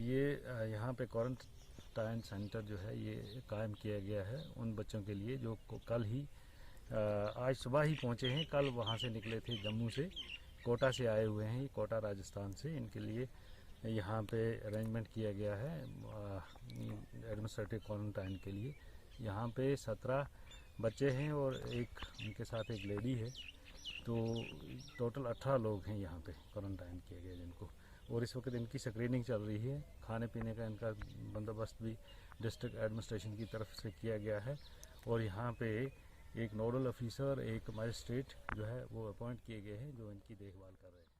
ये यहाँ पे क्वारंटाइन सेंटर जो है ये कायम किया गया है उन बच्चों के लिए जो कल ही आज सुबह ही पहुँचे हैं। कल वहाँ से निकले थे, जम्मू से, कोटा से आए हुए हैं, कोटा राजस्थान से। इनके लिए यहाँ पे अरेंजमेंट किया गया है एडमिनिस्ट्रेटिव क्वारंटाइन के लिए। यहाँ पे 17 बच्चे हैं और उनके साथ एक लेडी है, तो टोटल 18 लोग हैं यहाँ पे क्वारंटाइन किया गया जिनको। और इस वक्त इनकी स्क्रीनिंग चल रही है। खाने पीने का इनका बंदोबस्त भी डिस्ट्रिक्ट एडमिनिस्ट्रेशन की तरफ से किया गया है। और यहाँ पे एक नोडल ऑफिसर, एक मजिस्ट्रेट जो है वो अपॉइंट किए गए हैं जो इनकी देखभाल कर रहे हैं।